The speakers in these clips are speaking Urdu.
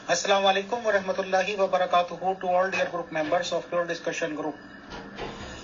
Assalamu alaikum wa rahmatullahi wa barakatuhu to all dear group members of your discussion group.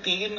3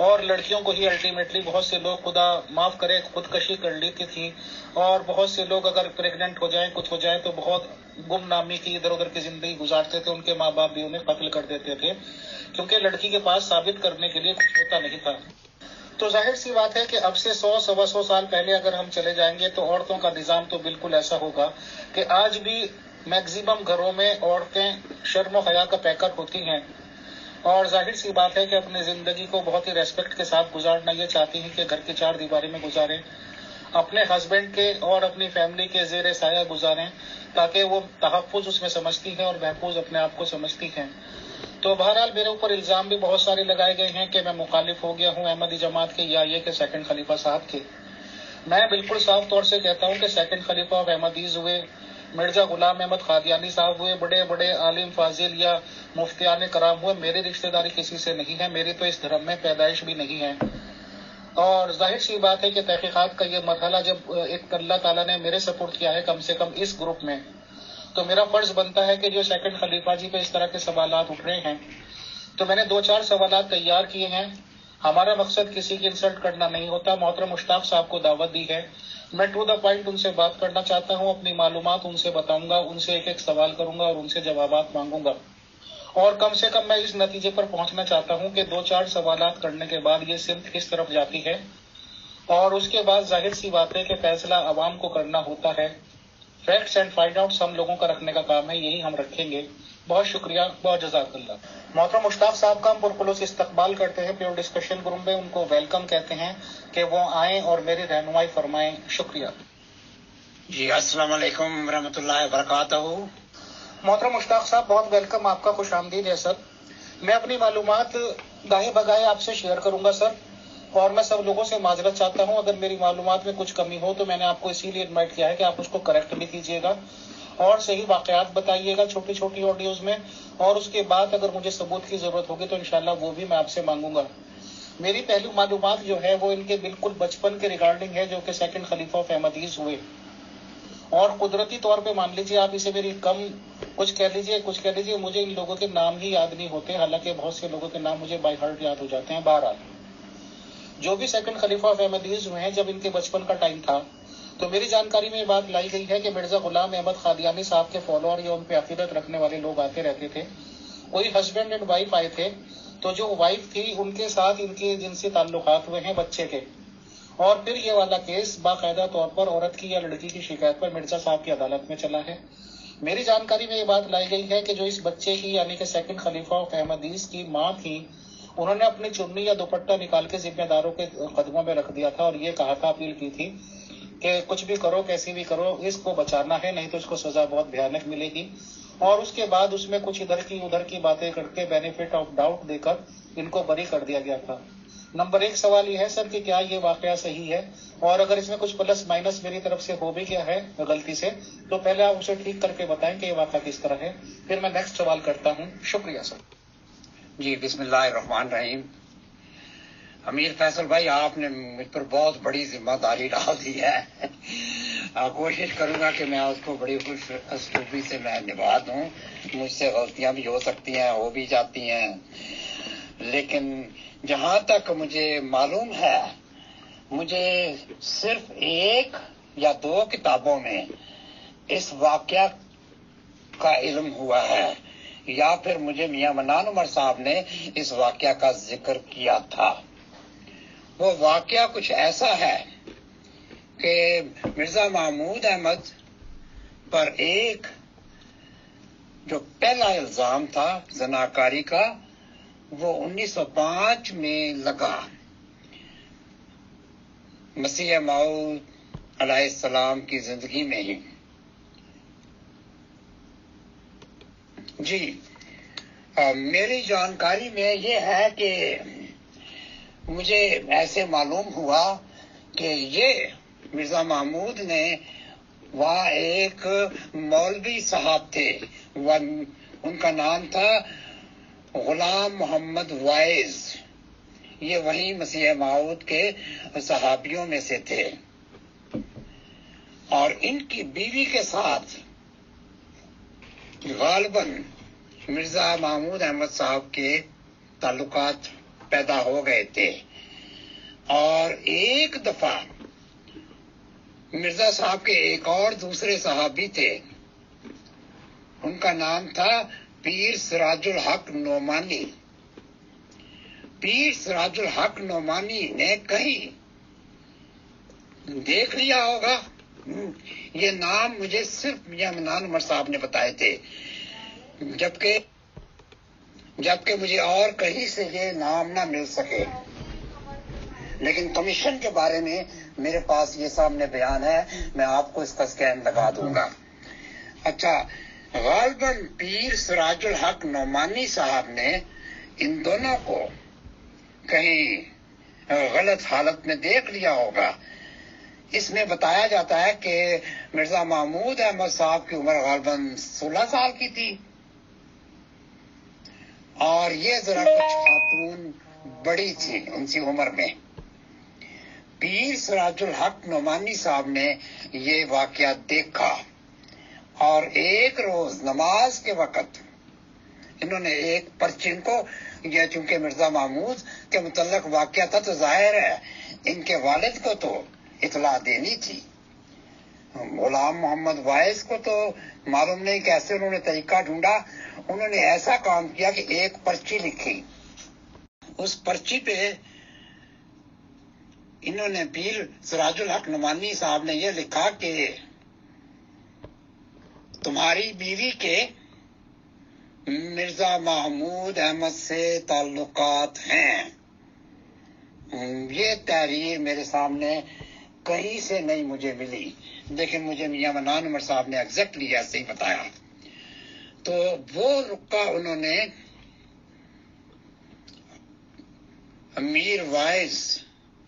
اور لڑکیوں کو ہی الٹیمیٹلی بہت سے لوگ خدا معاف کرے خودکشی کر لیتی تھی، اور بہت سے لوگ اگر پریگننٹ ہو جائیں کچھ ہو جائے تو بہت گمنامی کی ادھر ادھر کی زندگی گزارتے تھے، ان کے ماں باپ بھی انہیں قتل کر دیتے تھے کیونکہ لڑکی کے پاس ثابت کرنے کے لیے کچھ ہوتا نہیں تھا۔ تو ظاہر سی بات ہے کہ اب سے 100-125 سال پہلے اگر ہم چلے جائیں گے تو عورتوں کا نظام تو بالکل ایسا ہوگا کہ آج بھی میکسیمم گھروں میں عورتیں شرم و حیا کا پیکر ہوتی ہیں، اور ظاہر سی بات ہے کہ اپنی زندگی کو بہت ہی ریسپیکٹ کے ساتھ گزارنا یہ چاہتی ہیں کہ گھر کی 4 دیواری میں گزاریں، اپنے ہسبینڈ کے اور اپنی فیملی کے زیر سایہ گزاریں، تاکہ وہ تحفظ اس میں سمجھتی ہیں اور محفوظ اپنے آپ کو سمجھتی ہیں۔ تو بہرحال میرے اوپر الزام بھی بہت سارے لگائے گئے ہیں کہ میں مخالف ہو گیا ہوں احمدی جماعت کے یا یہ کہ سیکنڈ خلیفہ صاحب کے۔ میں بالکل صاف طور سے کہتا ہوں کہ سیکنڈ خلیفہ آف احمدیز ہوئے مرزا غلام احمد قادیانی صاحب ہوئے، بڑے بڑے عالم فاضل یا مفتیان کرام ہوئے، میری رشتہ داری کسی سے نہیں ہے، میری تو اس دھرم میں پیدائش بھی نہیں ہے۔ اور ظاہر سی بات ہے کہ تحقیقات کا یہ مرحلہ جب ایک اللہ تعالیٰ نے میرے سپورٹ کیا ہے کم سے کم اس گروپ میں، تو میرا فرض بنتا ہے کہ جو سیکنڈ خلیفہ جی پہ اس طرح کے سوالات اٹھ رہے ہیں تو میں نے 2-4 سوالات تیار کیے ہیں۔ ہمارا مقصد کسی کی انسلٹ کرنا نہیں ہوتا، محترم مشتاق صاحب کو دعوت دی ہے، میں ٹو دا پوائنٹ ان سے بات کرنا چاہتا ہوں، اپنی معلومات ان سے بتاؤں گا، ان سے ایک ایک سوال کروں گا اور ان سے جوابات مانگوں گا، اور کم سے کم میں اس نتیجے پر پہنچنا چاہتا ہوں کہ 2-4 سوالات کرنے کے بعد یہ سمت کس طرف جاتی ہے، اور اس کے بعد ظاہر سی بات ہے کہ فیصلہ عوام کو کرنا ہوتا ہے۔ فیکٹس اینڈ فائنڈ آؤٹس ہم لوگوں کا رکھنے کا کام ہے، یہی ہم رکھیں گے۔ بہت شکریہ، بہت جزاک اللہ۔ محترم مشتاق صاحب کا ہم پرخلوص استقبال کرتے ہیں، پیور ڈسکشن گروپ میں ان کو ویلکم کہتے ہیں کہ وہ آئیں اور میری رہنمائی فرمائیں۔ شکریہ جی۔ السلام علیکم ورحمۃ اللہ وبرکاتہ۔ محترم مشتاق صاحب بہت ویلکم، آپ کا خوش آمدید ہے سر۔ میں اپنی معلومات گاہے بگاہے آپ سے شیئر کروں گا سر، اور میں سب لوگوں سے معذرت چاہتا ہوں اگر میری معلومات میں کچھ کمی ہو تو میں نے آپ کو اسی لیے انوائٹ کیا ہے کہ آپ اس کو کریکٹ بھی کیجیے گا اور صحیح واقعات بتائیے گا چھوٹی چھوٹی آڈیوز میں، اور اس کے بعد اگر مجھے ثبوت کی ضرورت ہوگی تو انشاءاللہ وہ بھی میں آپ سے مانگوں گا۔ میری پہلی معلومات جو ہے وہ ان کے بالکل بچپن کے ریگارڈنگ ہے، جو کہ سیکنڈ خلیفہ آف احمدیز ہوئے، اور قدرتی طور پہ مان لیجیے آپ اسے میری کم کچھ کہہ لیجیے، مجھے ان لوگوں کے نام ہی یاد نہیں ہوتے، حالانکہ بہت سے لوگوں کے نام مجھے بائی ہارٹ یاد ہو جاتے ہیں۔ بہرحال جو بھی سیکنڈ خلیفہ آف احمدیز ہوئے ہیں، جب ان کے بچپن کا ٹائم تھا تو میری جانکاری میں یہ بات لائی گئی ہے کہ مرزا غلام احمد قادیانی صاحب کے فالوور یا ان پہ عقیدت رکھنے والے لوگ آتے رہتے تھے، کوئی ہسبینڈ اینڈ وائف آئے تھے، تو جو وائف تھی ان کے ساتھ ان کے جنسی تعلقات ہوئے ہیں بچے کے، اور پھر یہ والا کیس باقاعدہ طور پر عورت کی یا لڑکی کی شکایت پر مرزا صاحب کی عدالت میں چلا ہے۔ میری جانکاری میں یہ بات لائی گئی ہے کہ جو اس بچے کی یعنی کہ سیکنڈ خلیفہ آف احمدیز کی ماں تھی، انہوں نے اپنی چننی یا دوپٹہ نکال کے ذمہ داروں کے قدموں میں رکھ دیا تھا اور یہ کہا تھا، اپیل کی تھی کہ کچھ بھی کرو کیسی بھی کرو اس کو بچانا ہے، نہیں تو اس کو سزا بہت بھیانک ملے گی، اور اس کے بعد اس میں کچھ ادھر کی ادھر کی باتیں کر کے بینیفٹ آف ڈاؤٹ دے کر ان کو بری کر دیا گیا تھا۔ نمبر 1 سوال یہ ہے سر کہ کیا یہ واقعہ صحیح ہے، اور اگر اس میں کچھ پلس مائنس میری طرف سے ہو بھی گیا ہے غلطی سے تو پہلے آپ اسے ٹھیک کر کے بتائیں کہ یہ واقعہ کس طرح ہے، پھر میں نیکسٹ سوال کرتا ہوں۔ شکریہ سر۔ جی، بسم اللہ الرحمن الرحیم۔ امیر فیصل بھائی، آپ نے مجھ پر بہت بڑی ذمہ داری ڈال دی ہے، کوشش کروں گا کہ میں اس کو بڑی خوش اسلوبی سے میں نبھا دوں۔ مجھ سے غلطیاں بھی ہو سکتی ہیں، ہو بھی جاتی ہیں، لیکن جہاں تک مجھے معلوم ہے مجھے صرف 1 یا 2 کتابوں میں اس واقعہ کا علم ہوا ہے، یا پھر مجھے میاں منان عمر صاحب نے اس واقعہ کا ذکر کیا تھا۔ وہ واقعہ کچھ ایسا ہے کہ مرزا محمود احمد پر ایک جو پہلا الزام تھا زناکاری کا، وہ 1905 میں لگا۔ مسیح موعود علیہ السلام کی زندگی میں ہی۔ جی، میری جانکاری میں یہ ہے کہ مجھے ایسے معلوم ہوا کہ یہ مرزا محمود نے وہاں ایک مولوی صاحب تھے، ان کا نام تھا غلام محمد وائز، یہ وہی مسیح موعود کے صحابیوں میں سے تھے، اور ان کی بیوی کے ساتھ غالباً مرزا محمود احمد صاحب کے تعلقات پیدا ہو گئے تھے، اور ایک دفعہ مرزا صاحب کے ایک اور دوسرے صحابی تھے، ان کا نام تھا پیر سراج الحق نعمانی. پیر سراج الحق نعمانی نے کہیں دیکھ لیا ہوگا، یہ نام مجھے صرف میاں منان عمر صاحب نے بتائے تھے، جبکہ مجھے اور کہیں سے یہ نام نہ مل سکے. لیکن کمیشن کے بارے میں میرے پاس یہ سامنے بیان ہے، میں آپ کو اس کا اسکین لگا دوں گا. اچھا، غالباً پیر سراج الحق نعمانی صاحب نے ان دونوں کو کہیں غلط حالت میں دیکھ لیا ہوگا. اس میں بتایا جاتا ہے کہ مرزا محمود احمد صاحب کی عمر غالباً 16 سال کی تھی، اور یہ ذرا کچھ خاتون بڑی تھی ان کی عمر میں. پیر سراج الحق نعمانی صاحب نے یہ واقعہ دیکھا، اور ایک روز نماز کے وقت انہوں نے ایک پرچن کو، یہ چونکہ مرزا محمود کے متعلق واقعہ تھا تو ظاہر ہے ان کے والد کو تو اطلاع دینی تھی. غلام محمد وائس کو تو معلوم نہیں کیسے انہوں نے طریقہ ڈھونڈا، انہوں نے ایسا کام کیا کہ ایک پرچی لکھی. اس پرچی پہ انہوں نے پیر سراج الحق نعمانی صاحب نے یہ لکھا کہ تمہاری بیوی کے مرزا محمود احمد سے تعلقات ہیں. یہ تحریر میرے سامنے کہیں سے نہیں مجھے ملی، لیکن مجھے میاں منان عمر صاحب نے ایگزیکٹلی ایسے ہی بتایا. تو وہ رکا انہوں نے امیر وائز،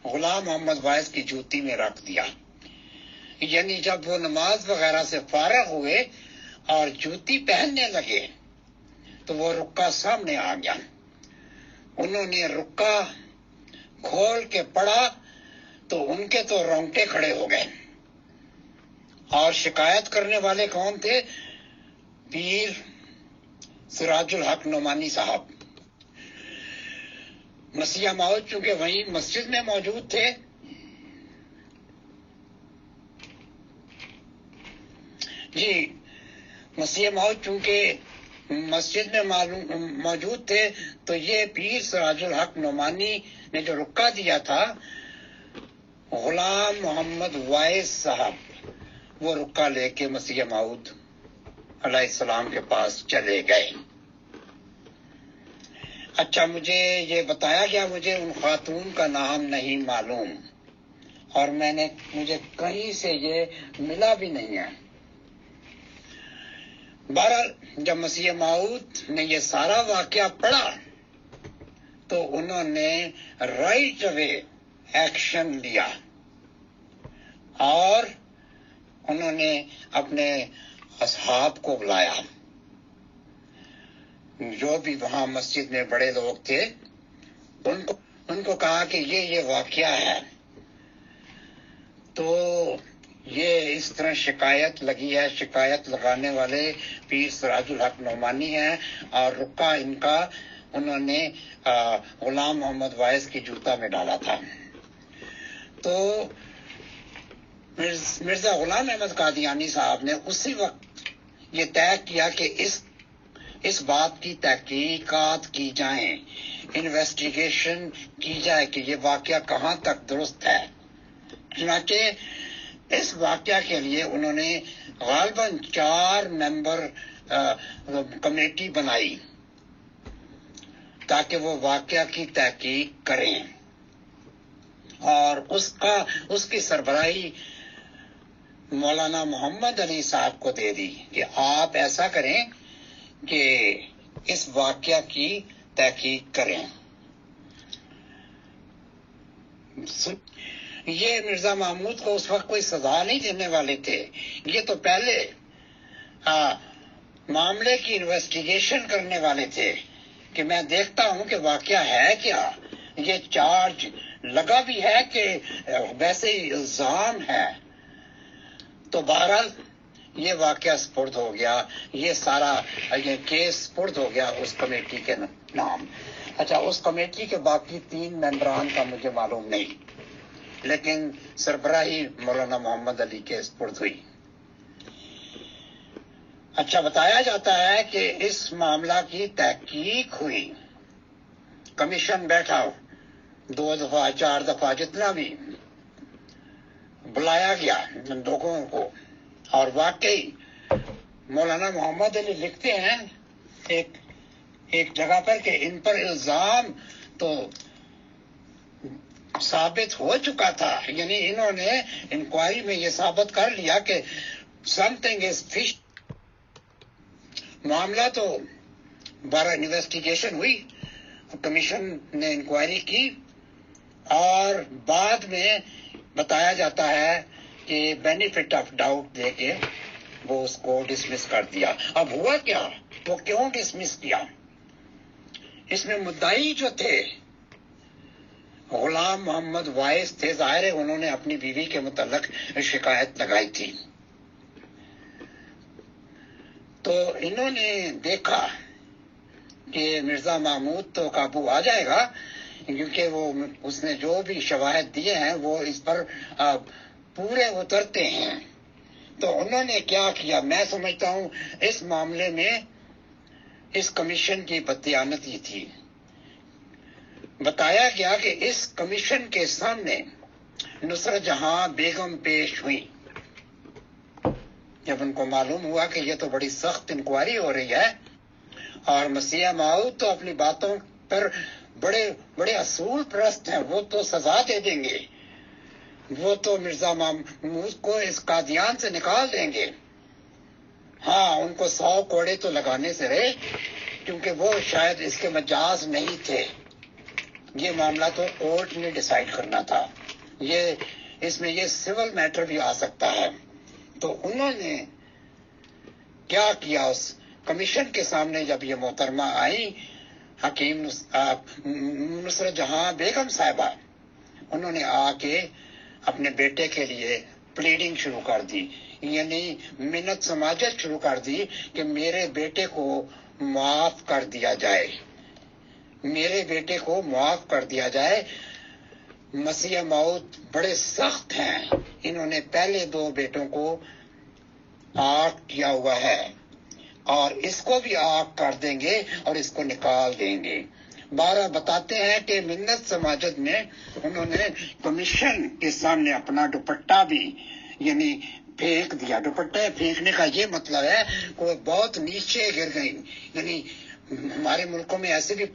غلام محمد وائز کی جوتی میں رکھ دیا. یعنی جب وہ نماز وغیرہ سے فارغ ہوئے اور جوتی پہننے لگے تو وہ رکا سامنے آ گیا. انہوں نے رکا کھول کے پڑھا تو ان کے تو رونگٹے کھڑے ہو گئے. اور شکایت کرنے والے کون تھے؟ پیر سراج الحق نعمانی صاحب. مسیح موعود چونکہ وہیں مسجد میں موجود تھے، جی مسیح موعود چونکہ مسجد میں موجود تھے تو یہ پیر سراج الحق نعمانی نے جو رکا دیا تھا، غلام محمد وائس صاحب وہ رکا لے کے مسیح موعود علیہ السلام کے پاس چلے گئے. اچھا، مجھے یہ بتایا گیا، مجھے ان خاتون کا نام نہیں معلوم، اور مجھے کہیں سے یہ ملا بھی نہیں ہے. بہرحال جب مسیح موعود نے یہ سارا واقعہ پڑھا تو انہوں نے رائٹ اوے ایکشن لیا، اور انہوں نے اپنے اصحاب کو بلایا، جو بھی وہاں مسجد میں بڑے لوگ تھے، ان کو کہا کہ یہ واقعہ ہے. تو یہ اس طرح شکایت لگی ہے، شکایت لگانے والے پیر سراج الحق نعمانی ہیں، اور رکا ان کا انہوں نے غلام محمد وائس کی جوتا میں ڈالا تھا. تو مرزا غلام احمد قادیانی صاحب نے اسی وقت یہ طے کیا کہ اس بات کی تحقیقات کی جائیں، انویسٹیگیشن کی جائے کہ یہ واقعہ کہاں تک درست ہے. چنانچہ اس واقعہ کے لیے انہوں نے غالباً 4 ممبر کمیٹی بنائی تاکہ وہ واقعہ کی تحقیق کریں، اور اس کی سربراہی مولانا محمد علی صاحب کو دے دی کہ آپ ایسا کریں کہ اس واقعہ کی تحقیق کریں. یہ مرزا محمود کو اس وقت کوئی سزا نہیں دینے والے تھے، یہ تو پہلے معاملے کی انویسٹیگیشن کرنے والے تھے کہ میں دیکھتا ہوں کہ واقعہ ہے کیا، یہ چارج لگا بھی ہے کہ ویسے ہی الزام ہے. تو بہرحال یہ واقعہ سپرد ہو گیا، یہ سارا یہ کیس سپرد ہو گیا اس کمیٹی کے نام. اچھا، اس کمیٹی کے باقی 3 ممبران کا مجھے معلوم نہیں. لیکن سربراہی مولانا محمد علی کے سپرد ہوئی۔ اچھا، بتایا جاتا ہے کہ اس معاملہ کی تحقیق ہوئی، کمیشن بیٹھا 2 دفعہ 4 دفعہ، جتنا بھی بلایا گیا لوگوں کو، اور واقعی مولانا محمد علی لکھتے ہیں ایک جگہ پر کہ ان پر الزام تو ثابت ہو چکا تھا، یعنی انہوں نے انکوائری میں یہ ثابت کر لیا کہ سم تھنگ از فش۔ معاملہ تو بارہ انویسٹیگیشن ہوئی، کمیشن نے انکوائری کی، اور بعد میں بتایا جاتا ہے کہ بینیفٹ آف ڈاؤٹ دے کے وہ اس کو ڈسمس کر دیا۔ اب ہوا کیا، وہ کیوں ڈسمس کیا؟ اس میں مدعی جو تھے غلام محمد وائس تھے، ظاہر ہے انہوں نے اپنی بیوی کے متعلق شکایت لگائی تھی، تو انہوں نے دیکھا کہ مرزا محمود تو قابو آ جائے گا، کیونکہ اس نے جو بھی شواہد دیے ہیں وہ اس پر پورے اترتے ہیں۔ تو انہوں نے کیا کیا، میں سمجھتا ہوں اس معاملے میں اس کمیشن کی بددیانتی تھی۔ بتایا گیا کہ اس کمیشن کے سامنے نصرت جہاں بیگم پیش ہوئی، جب ان کو معلوم ہوا کہ یہ تو بڑی سخت انکوائری ہو رہی ہے، اور مسیح موعود تو اپنی باتوں پر بڑے اصول پرست ہیں، وہ تو سزا دے دیں گے، وہ تو مرزا محمود کو اس قادیان سے نکال دیں گے، ہاں ان کو 100 کوڑے تو لگانے سے رہے، کیونکہ وہ شاید اس کے مجاز نہیں تھے، یہ معاملہ تو کورٹ نے ڈیسائیڈ کرنا تھا، اس میں یہ سول میٹر بھی آ سکتا ہے۔ تو انہوں نے کیا کیا، اس کمیشن کے سامنے جب یہ محترمہ آئی حکیم نصرت جہاں بیگم صاحبہ، انہوں نے آ کے اپنے بیٹے کے لیے پلیڈنگ شروع کر دی، یعنی منت سماجت شروع کر دی کہ میرے بیٹے کو معاف کر دیا جائے، میرے بیٹے کو معاف کر دیا جائے۔ مسیح موعود بڑے سخت ہیں، انہوں نے پہلے 2 بیٹوں کو آگ کیا ہوا ہے، اور اس کو بھی آگ کر دیں گے اور اس کو نکال دیں گے۔ 12 بتاتے ہیں کہ منت سماجت میں انہوں نے کمیشن کے سامنے اپنا دوپٹہ بھی یعنی پھینک دیا۔ دوپٹہ پھینکنے کا یہ مطلب ہے کہ وہ بہت نیچے گر گئی، یعنی ہمارے ملکوں میں ایسے بھی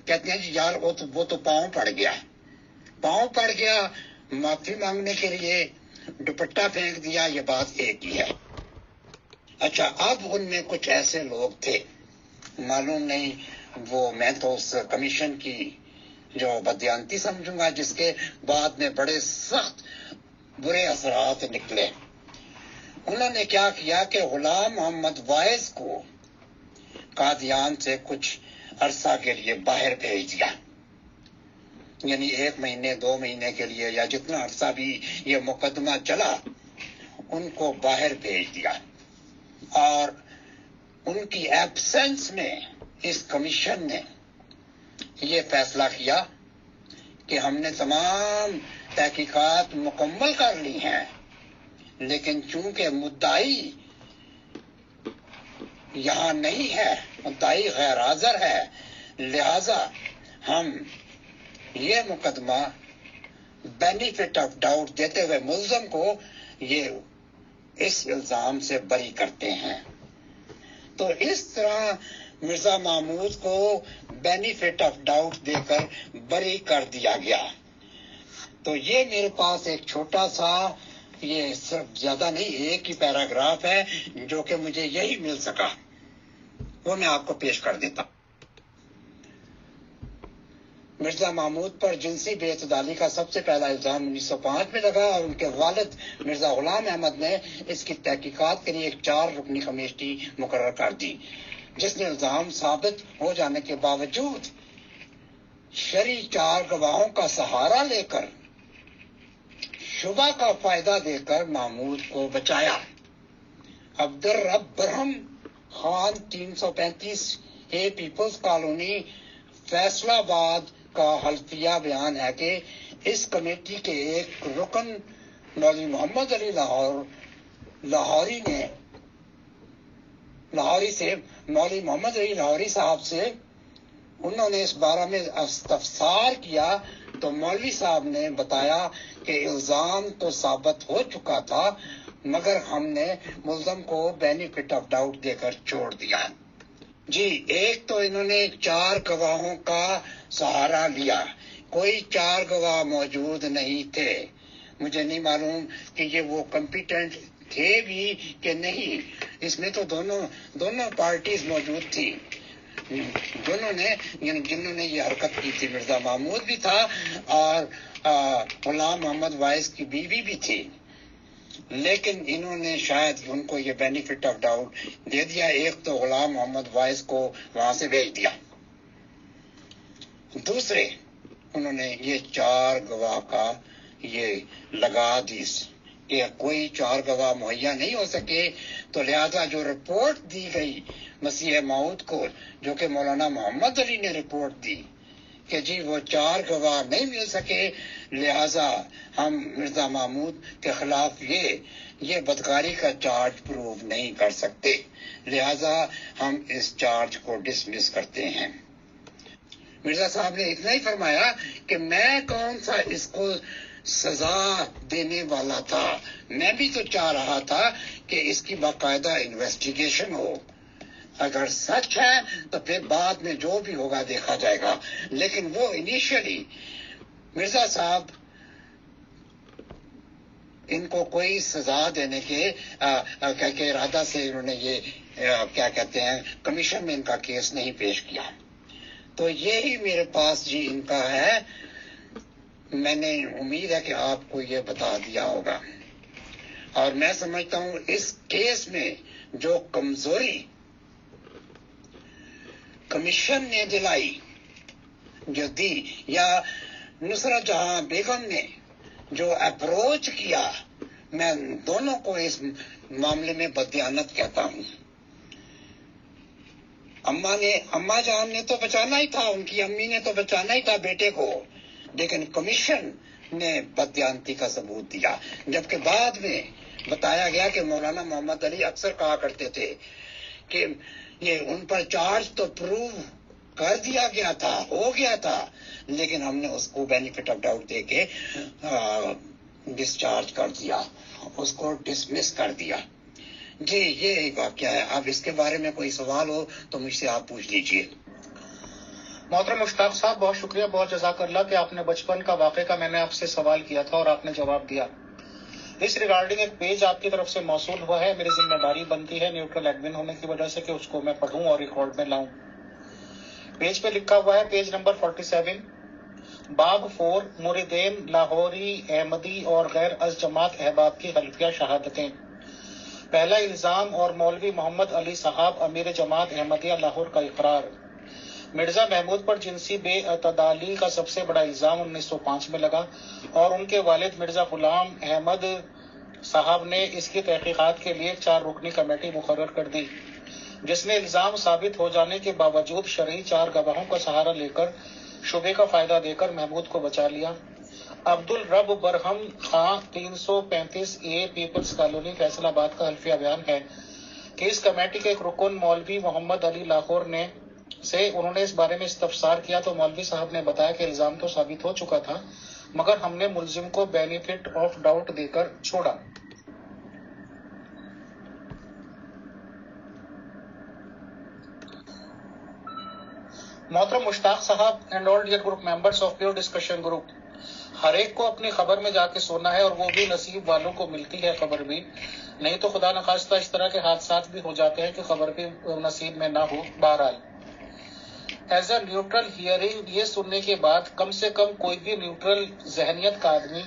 کہتے ہیں جی یار وہ تو پاؤں پڑ گیا، معافی مانگنے کے لیے دوپٹہ پھینک دیا، یہ بات ایک ہی ہے۔ اچھا، اب ان میں کچھ ایسے لوگ تھے، معلوم نہیں میں تو اس کمیشن کی جو بددیانتی سمجھوں گا، جس کے بعد میں بڑے سخت برے اثرات نکلے۔ انہوں نے کیا کیا کہ غلام محمد وائس کو قادیان سے کچھ عرصہ کے لیے باہر بھیج دیا، یعنی 1 مہینے 2 مہینے کے لیے، یا جتنا عرصہ بھی یہ مقدمہ چلا، ان کو باہر بھیج دیا، اور ان کی ایبسنس میں اس کمیشن نے یہ فیصلہ کیا کہ ہم نے تمام تحقیقات مکمل کر لی ہیں، لیکن چونکہ مدعی یہاں نہیں ہے، مدعی غیر حاضر ہے، لہذا ہم یہ مقدمہ بینیفٹ آف ڈاؤٹ دیتے ہوئے ملزم کو یہ اس الزام سے بری کرتے ہیں۔ تو اس طرح مرزا محمود کو بینیفٹ آف ڈاؤٹ دے کر بری کر دیا گیا۔ تو یہ میرے پاس ایک چھوٹا سا، یہ صرف زیادہ نہیں، ایک ہی پیراگراف ہے جو کہ مجھے یہی مل سکا، وہ میں آپ کو پیش کر دیتا ہوں۔ مرزا محمود پر جنسی بے اعتدالی کا سب سے پہلا الزام 1905 میں لگا، اور ان کے والد مرزا غلام احمد نے اس کی تحقیقات کے لیے ایک 4 رکنی کمیٹی مقرر کر دی، جس نے الزام ثابت ہو جانے کے باوجود شرعی 4 گواہوں کا سہارا لے کر شبہ کا فائدہ دے کر محمود کو بچایا۔ عبدالرب برہم خان 335 پیپلز کالونی فیصلہ آباد کا حلفیہ بیان ہے کہ اس کمیٹی کے ایک رکن مولوی محمد علی لاہوری سے مولوی محمد علی لاہوری صاحب سے انہوں نے اس بارے میں استفسار کیا تو مولوی صاحب نے بتایا کہ الزام تو ثابت ہو چکا تھا مگر ہم نے ملزم کو بینیفٹ آف ڈاؤٹ دے کر چھوڑ دیا۔ جی، ایک تو انہوں نے 4 گواہوں کا سہارا لیا، کوئی 4 گواہ موجود نہیں تھے، مجھے نہیں معلوم کہ یہ وہ کمپیٹنٹ تھے بھی کہ نہیں، اس میں تو دونوں پارٹیز موجود تھی، دونوں نے جنہوں نے یہ حرکت کی تھی، مرزا محمود بھی تھا اور غلام محمد وائس کی بیوی بھی تھی، لیکن انہوں نے شاید ان کو یہ بینیفٹ آف ڈاؤٹ دے دیا، ایک تو غلام محمد وائس کو وہاں سے بھیج دیا، دوسرے انہوں نے یہ 4 گواہ کا یہ لگا دی کہ کوئی 4 گواہ مہیا نہیں ہو سکے، تو لہذا جو رپورٹ دی گئی مسیح موعود کو، جو کہ مولانا محمد علی نے رپورٹ دی کہ جی وہ 4 گواہ نہیں مل سکے، لہذا ہم مرزا محمود کے خلاف یہ بدکاری کا چارج پروو نہیں کر سکتے، لہذا ہم اس چارج کو ڈسمس کرتے ہیں۔ مرزا صاحب نے اتنا ہی فرمایا کہ میں کون سا اس کو سزا دینے والا تھا، میں بھی تو چاہ رہا تھا کہ اس کی باقاعدہ انویسٹیگیشن ہو، اگر سچ ہے تو پھر بعد میں جو بھی ہوگا دیکھا جائے گا، لیکن وہ انیشیلی مرزا صاحب ان کو کوئی سزا دینے کے ارادہ سے انہوں نے یہ کیا کہتے ہیں کمیشن میں ان کا کیس نہیں پیش کیا۔ تو یہی میرے پاس جی ان کا ہے، میں نے امید ہے کہ آپ کو یہ بتا دیا ہوگا، اور میں سمجھتا ہوں اس کیس میں جو کمزوری کمیشن نے دلائی جو دی، یا نصرت جہاں بیگم نے جو اپروچ کیا، میں دونوں کو اس معاملے میں بددیانت کہتا ہوں۔ اماں جان نے تو بچانا ہی تھا، ان کی امی نے تو بچانا ہی تھا بیٹے کو، لیکن کمیشن نے بددیانتی کا ثبوت دیا، جبکہ بعد میں بتایا گیا کہ مولانا محمد علی اکثر کہا کرتے تھے کہ یہ ان پر چارج تو پروو کر دیا گیا تھا، ہو گیا تھا، لیکن ہم نے اس کو بینیفٹ آف ڈاؤٹ دے کے ڈسچارج کر دیا، اس کو ڈسمس کر دیا۔ جی، یہ ایک واقعہ ہے۔ اب اس کے بارے میں کوئی سوال ہو تو مجھ سے آپ پوچھ لیجئے۔ محترم مشتاق صاحب، بہت شکریہ، بہت جزاک اللہ کہ آپ نے بچپن کا واقعہ کا میں نے آپ سے سوال کیا تھا اور آپ نے جواب دیا۔ اس ریگارڈنگ ایک پیج آپ کی طرف سے موصول ہوا ہے، میری ذمہ داری بنتی ہے نیوٹرل ایڈمن ہونے کی وجہ سے کہ اس کو میں پڑھوں اور ریکارڈ میں لاؤں۔ پیج پہ لکھا ہوا ہے، پیج نمبر 47، باب 4، مریدین لاہوری احمدی اور غیر از جماعت احباب کی حلفیہ شہادتیں۔ پہلا الزام اور مولوی محمد علی صاحب امیر جماعت احمدیہ لاہور کا اقرار۔ مرزا محمود پر جنسی بے اعتدالی کا سب سے بڑا الزام 1905 میں لگا اور ان کے والد مرزا غلام احمد صاحب نے اس کی تحقیقات کے لیے 4 رکنی کمیٹی مقرر کر دی، جس نے الزام ثابت ہو جانے کے باوجود شرعی 4 گواہوں کا سہارا لے کر شبے کا فائدہ دے کر محمود کو بچا لیا۔ عبدالرب برہم Khan 335A Peoples colony Faisal آباد کا حلفیہ بیان ہے کہ اس کمیٹی کے ایک رکن مولوی محمد علی لاہور انہوں نے اس بارے میں استفسار کیا تو مولوی صاحب نے بتایا کہ الزام تو ثابت ہو چکا تھا مگر ہم نے ملزم کو بینیفٹ آف ڈاؤٹ دے کر چھوڑا۔ محترم مشتاق صاحب and all dear group members of pure discussion group, ہر ایک کو اپنی خبر میں جا کے سونا ہے اور وہ بھی نصیب والوں کو ملتی ہے خبر بھی، نہیں تو خدا نخواستہ اس طرح کے حادثات بھی ہو جاتے ہیں کہ خبر بھی نصیب میں نہ ہو۔ بہرحال ایز اے نیوٹرل ہیئرنگ یہ سننے کے بعد کم سے کم کوئی بھی نیوٹرل ذہنیت کا آدمی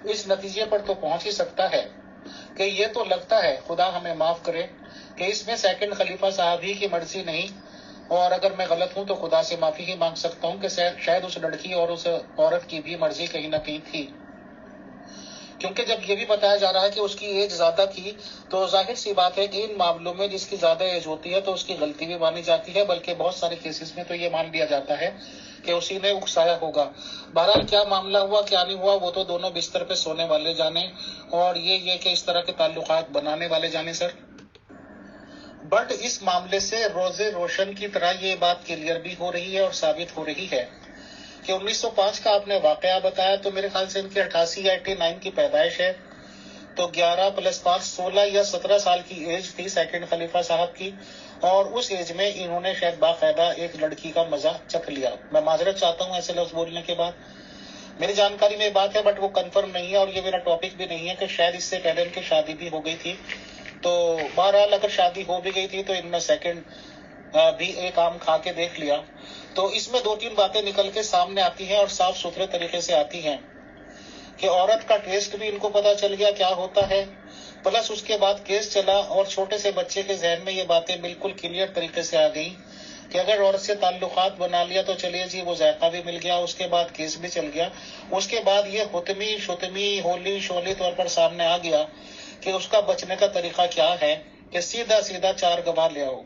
اس نتیجے پر تو پہنچ ہی سکتا ہے کہ یہ تو لگتا ہے، خدا ہمیں معاف کرے، کہ اس میں سیکنڈ خلیفہ صاحب ہی کی مرضی نہیں، اور اگر میں غلط ہوں تو خدا سے معافی ہی مانگ سکتا ہوں کہ شاید اس لڑکی اور اس عورت کی بھی مرضی کہیں نہ کہیں تھی، کیونکہ جب یہ بھی بتایا جا رہا ہے کہ اس کی ایج زیادہ تھی تو ظاہر سی بات ہے کہ ان معاملوں میں جس کی زیادہ ایج ہوتی ہے تو اس کی غلطی بھی مانی جاتی ہے، بلکہ بہت سارے کیسز میں تو یہ مان لیا جاتا ہے کہ اسی نے اکسایا ہوگا. بہرحال کیا معاملہ ہوا کیا نہیں ہوا وہ تو دونوں بستر پہ سونے والے جانے اور یہ کہ اس طرح کے تعلقات بنانے والے جانے سر. بٹ اس معاملے سے روزے روشن کی طرح یہ بات کلیئر بھی ہو رہی ہے اور ثابت ہو رہی ہے کہ 1905 کا آپ نے واقعہ بتایا تو میرے خیال سے ان کی 88 یا 89 کی پیدائش ہے تو 11 + 5 16 یا 17 سال کی ایج تھی سیکنڈ خلیفہ صاحب کی اور اس ایج میں انہوں نے شاید باقاعدہ ایک لڑکی کا مزہ چکھ لیا. میں معذرت چاہتا ہوں ایسے لفظ بولنے کے بعد, میری جانکاری میں یہ بات ہے بٹ وہ کنفرم نہیں ہے اور یہ میرا ٹاپک بھی نہیں ہے کہ شاید اس سے پہلے ان کی شادی بھی ہو گئی تھی. تو بہرحال اگر شادی ہو بھی گئی تھی تو ان میں سیکنڈ بھی ایک آم کھا کے دیکھ لیا. تو اس میں 2-3 باتیں نکل کے سامنے آتی ہیں اور صاف ستھرے طریقے سے آتی ہیں کہ عورت کا ٹیسٹ بھی ان کو پتا چل گیا کیا ہوتا ہے, پلس اس کے بعد کیس چلا اور چھوٹے سے بچے کے ذہن میں یہ باتیں بالکل کلیئر طریقے سے آ گئی کہ اگر عورت سے تعلقات بنا لیا تو چلیے جی وہ ذائقہ بھی مل گیا, اس کے بعد کیس بھی چل گیا, اس کے بعد یہ حتمی شتمی ہولی شولی طور پر سامنے آ گیا کہ اس کا بچنے کا طریقہ کیا ہے کہ سیدھا 4 گواہ لے آؤ.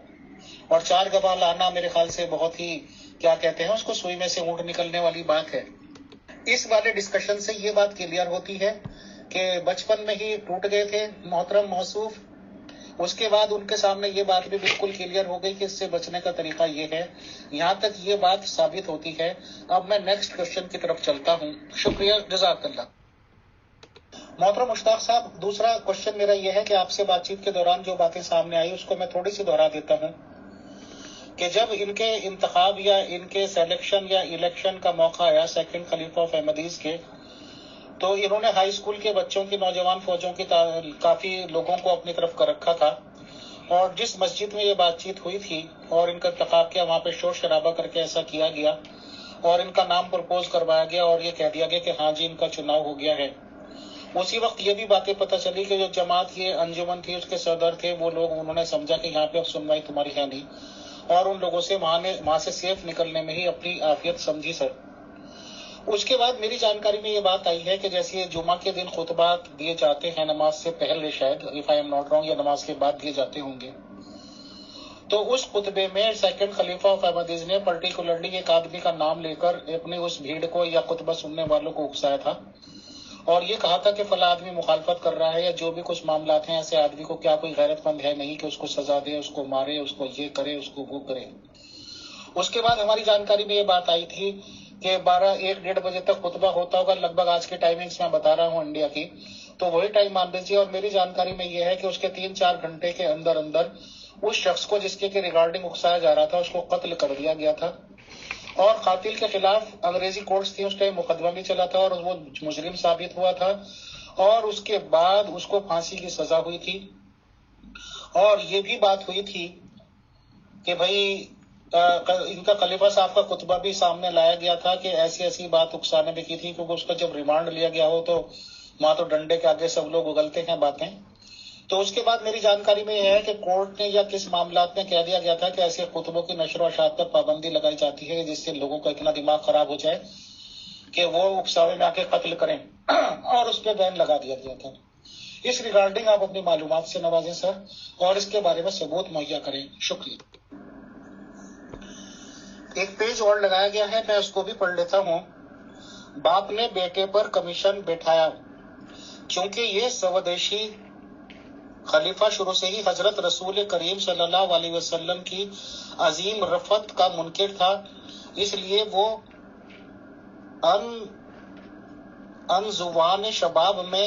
اور 4 گواہ لانا میرے خیال سے بہت ہی کیا کہتے ہیں اس کو سوئی میں سے اونٹ نکلنے والی بات ہے. اس والے ڈسکشن سے یہ بات کلیئر ہوتی ہے کہ بچپن میں ہی ٹوٹ گئے تھے محترم موصوف. اس کے بعد ان کے سامنے یہ بات بھی بالکل کلیئر ہو گئی کہ اس سے بچنے کا طریقہ یہ ہے. یہاں تک یہ بات ثابت ہوتی ہے. اب میں نیکسٹ کوشچن کی طرف چلتا ہوں. شکریہ, جزاک اللہ. محترم مشتاق صاحب, دوسرا کوشچن میرا یہ ہے کہ آپ سے بات چیت کے دوران جو باتیں سامنے آئی اس کو میں تھوڑی سی دہرا دیتا ہوں کہ جب ان کے انتخاب یا ان کے سلیکشن یا الیکشن کا موقع آیا سیکنڈ خلیفہ آف احمدیز کے, تو انہوں نے ہائی اسکول کے بچوں کی نوجوان فوجوں کی کافی لوگوں کو اپنی طرف کر رکھا تھا اور جس مسجد میں یہ بات چیت ہوئی تھی اور ان کا انتخاب کیا وہاں پہ شور شرابہ کر کے ایسا کیا گیا اور ان کا نام پرپوز کروایا گیا اور یہ کہہ دیا گیا کہ ہاں جی ان کا چناؤ ہو گیا ہے. اسی وقت یہ بھی باتیں پتہ چلی کہ جو جماعت یہ انجمن تھی اس کے صدر تھے وہ لوگ انہوں نے سمجھا کہ یہاں پہ اب سنوائی تمہاری ہے نہیں اور ان لوگوں سے وہاں سے سیف نکلنے میں ہی اپنی عافیت سمجھی سر. اس کے بعد میری جانکاری میں یہ بات آئی ہے کہ جیسے یہ جمعہ کے دن خطبات دیے جاتے ہیں نماز سے پہلے شاید if I am not wrong یا نماز کے بعد دیے جاتے ہوں گے, تو اس خطبے میں سیکنڈ خلیفہ آف احمدیز نے پرٹیکولرلی ایک آدمی کا نام لے کر اپنی اس بھیڑ کو یا خطبہ سننے والوں کو اکسایا تھا اور یہ کہا تھا کہ فلاں آدمی مخالفت کر رہا ہے یا جو بھی کچھ معاملات ہیں ایسے آدمی کو کیا کوئی غیرت مند ہے نہیں کہ اس کو سزا دے, اس کو مارے, اس کو یہ کرے, اس کو وہ کرے. اس کے بعد ہماری جانکاری میں یہ بات آئی تھی کہ 12-1-1:30 بجے تک خطبہ ہوتا ہوگا, لگ بھگ آج کے ٹائمنگز میں بتا رہا ہوں انڈیا کی, تو وہی ٹائم مان لیجیے. اور میری جانکاری میں یہ ہے کہ اس کے 3-4 گھنٹے کے اندر اس شخص کو جس کے ریگارڈنگ اکسایا جا رہا تھا اس کو قتل کر دیا گیا تھا اور قاتل کے خلاف انگریزی کورٹس تھی اس ٹائم مقدمہ بھی چلا تھا اور وہ مجرم ثابت ہوا تھا اور اس کے بعد اس کو پھانسی کی سزا ہوئی تھی. اور یہ بھی بات ہوئی تھی کہ بھائی ان کا خلیفہ صاحب کا خطبہ بھی سامنے لایا گیا تھا کہ ایسی بات اکسانے میں کی تھی کیونکہ اس کا جب ریمانڈ لیا گیا ہو تو وہاں تو ڈنڈے کے آگے سب لوگ اگلتے ہیں باتیں. تو اس کے بعد میری جانکاری میں یہ ہے کہ کورٹ نے یا کس معاملات میں کہہ دیا گیا تھا کہ ایسے خطبوں کی نشر و اشاعت پر پابندی لگائی جاتی ہے جس سے لوگوں کا اتنا دماغ خراب ہو جائے کہ وہ اکساوے میں آ کے قتل کریں اور اس پہ بین لگا دیا گیا تھا. اس ریگارڈنگ آپ اپنی معلومات سے نوازیں سر اور اس کے بارے میں ثبوت مہیا کریں. شکریہ. ایک پیج اور لگایا گیا ہے, میں اس کو بھی پڑھ لیتا ہوں. باپ نے بیٹے پر کمیشن بٹھایا چونکہ یہ سودیشی خلیفہ شروع سے ہی حضرت رسول کریم صلی اللہ علیہ وسلم کی عظیم رفعت کا منکر تھا, اس لیے وہ انجوان شباب میں,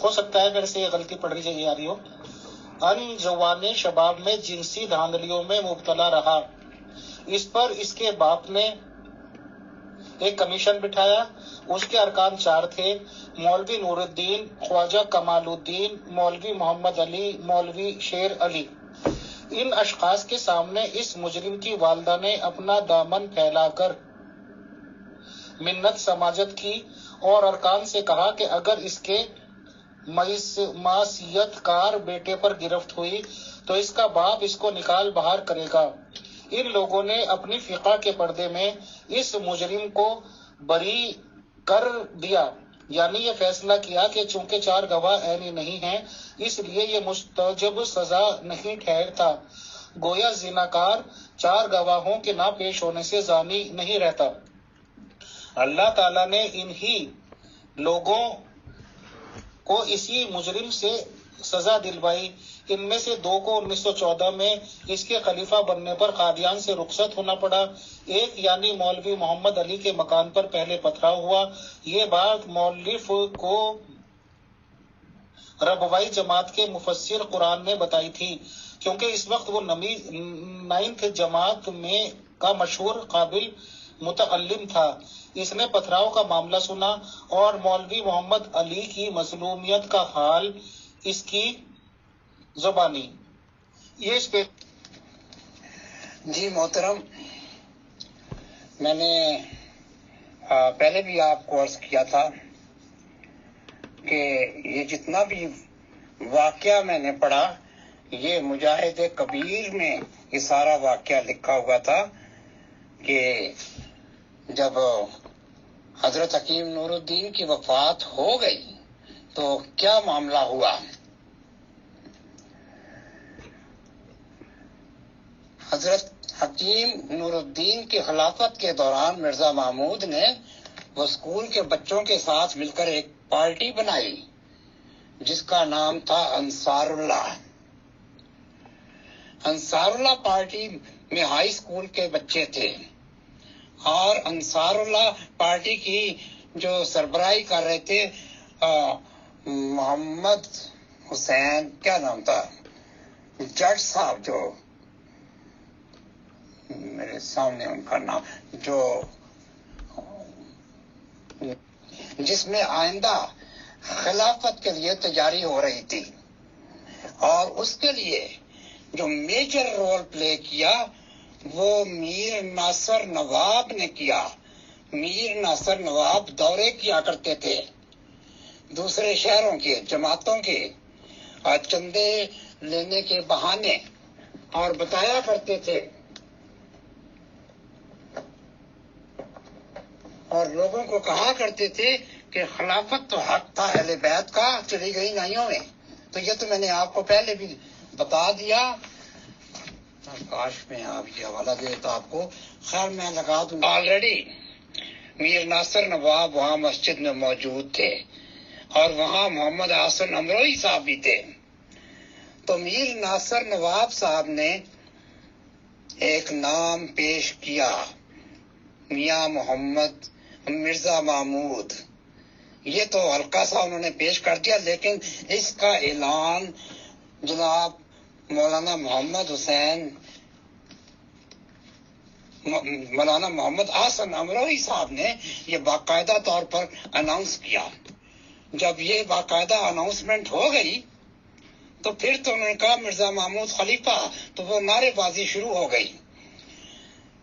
ہو سکتا ہے میرے سے یہ غلطی پڑھ رہی آ رہی ہو, انجوان شباب میں جنسی دھاندلیوں میں مبتلا رہا. اس پر اس کے باپ نے ایک کمیشن بٹھایا. اس کے ارکان 4 تھے: مولوی نور الدین, خواجہ کمال الدین, مولوی محمد علی, مولوی شیر علی. ان اشخاص کے سامنے اس مجرم کی والدہ نے اپنا دامن پھیلا کر منت سماجت کی اور ارکان سے کہا کہ اگر اس کے معصیت کار بیٹے پر گرفت ہوئی تو اس کا باپ اس کو نکال باہر کرے گا. ان لوگوں نے اپنی فقہ کے پردے میں اس مجرم کو بری کر دیا, یعنی یہ فیصلہ کیا کہ چونکہ 4 گواہ عینی نہیں ہیں اس لیے یہ مستوجب سزا نہیں ٹھہرتا. گویا زناکار 4 گواہوں کے نہ پیش ہونے سے زانی نہیں رہتا. اللہ تعالیٰ نے انہی لوگوں کو اسی مجرم سے سزا دلوائی. ان میں سے 2 کو 1914 میں اس کے خلیفہ بننے پر قادیان سے رخصت ہونا پڑا. ایک یعنی مولوی محمد علی کے مکان پر پہلے پتھراؤ ہوا. یہ بات مؤلف کو ربوائی جماعت کے مفسر قرآن نے بتائی تھی، کیونکہ اس وقت وہ 9th جماعت میں کا مشہور قابل متعلم تھا. اس نے پتھراؤ کا معاملہ سنا اور مولوی محمد علی کی مظلومیت کا حال اس کی زبانی. یہ اس پہ جی محترم، میں نے پہلے بھی آپ کو عرض کیا تھا کہ یہ جتنا بھی واقعہ میں نے پڑھا، یہ مجاہد کبیر میں یہ سارا واقعہ لکھا ہوا تھا کہ جب حضرت حکیم نور الدین کی وفات ہو گئی تو کیا معاملہ ہوا. حضرت حکیم نور الدین کی خلافت کے دوران مرزا محمود نے وہ اسکول کے بچوں کے ساتھ مل کر ایک پارٹی بنائی جس کا نام تھا انصار اللہ. انصار اللہ پارٹی میں ہائی اسکول کے بچے تھے اور انصار اللہ پارٹی کی جو سربراہی کر رہے تھے محمد حسین، کیا نام تھا، جج صاحب، جو میرے سامنے ان کا نام، جو جس میں آئندہ خلافت کے لیے تیاری ہو رہی تھی، اور اس کے لیے جو میجر رول پلے کیا وہ میر ناصر نواب نے کیا. میر ناصر نواب دورے کیا کرتے تھے دوسرے شہروں کے، جماعتوں کے، اور چندے لینے کے بہانے، اور بتایا کرتے تھے اور لوگوں کو کہا کرتے تھے کہ خلافت تو حق تھا اہل بیت کا، چلی گئی نائیوں میں. تو یہ تو میں نے آپ کو پہلے بھی بتا دیا. کاش میں آپ یہ حوالہ دے تو آپ کو، خیر میں لگا دوں. آلریڈی میر ناصر نواب وہاں مسجد میں موجود تھے اور وہاں محمد حسن امروئی صاحب بھی تھے. تو میر ناصر نواب صاحب نے ایک نام پیش کیا، میاں محمد مرزا محمود. یہ تو ہلکا سا انہوں نے پیش کر دیا، لیکن اس کا اعلان جناب مولانا محمد حسین، مولانا محمد حسن امروئی صاحب نے یہ باقاعدہ طور پر اناؤنس کیا. جب یہ باقاعدہ اناؤنسمنٹ ہو گئی تو پھر تو انہوں نے کہا مرزا محمود خلیفہ، تو وہ نعرے بازی شروع ہو گئی.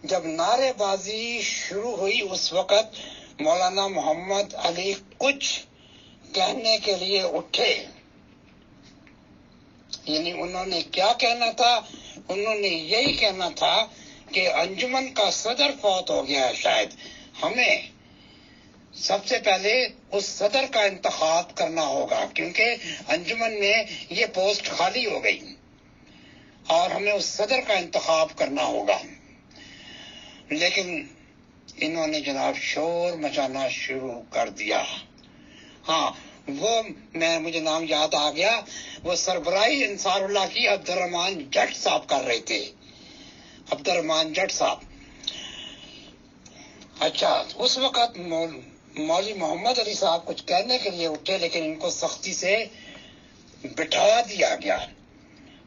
جب نعرے بازی شروع ہوئی اس وقت مولانا محمد علی کچھ کہنے کے لیے اٹھے. یعنی انہوں نے کیا کہنا تھا؟ انہوں نے یہی کہنا تھا کہ انجمن کا صدر فوت ہو گیا ہے، شاید ہمیں سب سے پہلے اس صدر کا انتخاب کرنا ہوگا، کیونکہ انجمن میں یہ پوسٹ خالی ہو گئی اور ہمیں اس صدر کا انتخاب کرنا ہوگا. لیکن انہوں نے جناب شور مچانا شروع کر دیا. ہاں، وہ مجھے نام یاد آ گیا، وہ سربراہی انصار اللہ کی عبد الرحمان جٹ صاحب کر رہے تھے، عبد الرحمان جٹ صاحب. اچھا، اس وقت مولوی محمد علی صاحب کچھ کہنے کے لیے اٹھے، لیکن ان کو سختی سے بٹھا دیا گیا.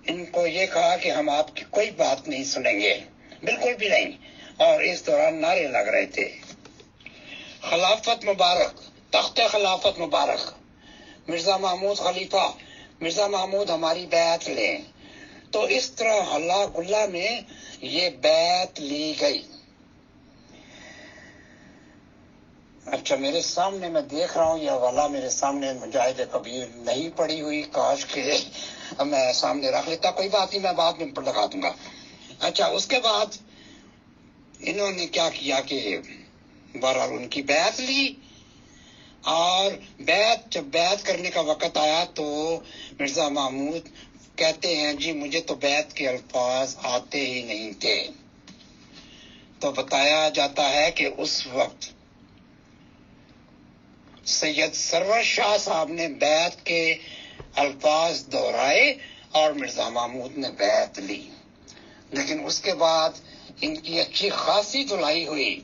ان کو یہ کہا کہ ہم آپ کی کوئی بات نہیں سنیں گے، بالکل بھی نہیں. اور اس دوران نعرے لگ رہے تھے، خلافت مبارک، تخت خلافت مبارک، مرزا محمود خلیفہ، مرزا محمود ہماری بیعت لیں. تو اس طرح ہلا گلا میں یہ بیعت لی گئی. اچھا، میرے سامنے میں دیکھ رہا ہوں یہ حوالہ میرے سامنے مجاہد کبیر نہیں پڑی ہوئی، کاش کہ میں سامنے رکھ لیتا. کوئی بات نہیں، میں بعد میں لگا دوں گا. اچھا، اس کے بعد انہوں نے کیا کیا کہ بہرحال ان کی بیعت لی، اور جب بیعت کرنے کا وقت آیا تو مرزا محمود کہتے ہیں جی مجھے تو بیعت کے الفاظ آتے ہی نہیں تھے. تو بتایا جاتا ہے کہ اس وقت سید سرور شاہ صاحب نے بیعت کے الفاظ دہرائے اور مرزا محمود نے بیعت لی، لیکن اس کے بعد ان کی اچھی خاصی دھلائی ہوئی.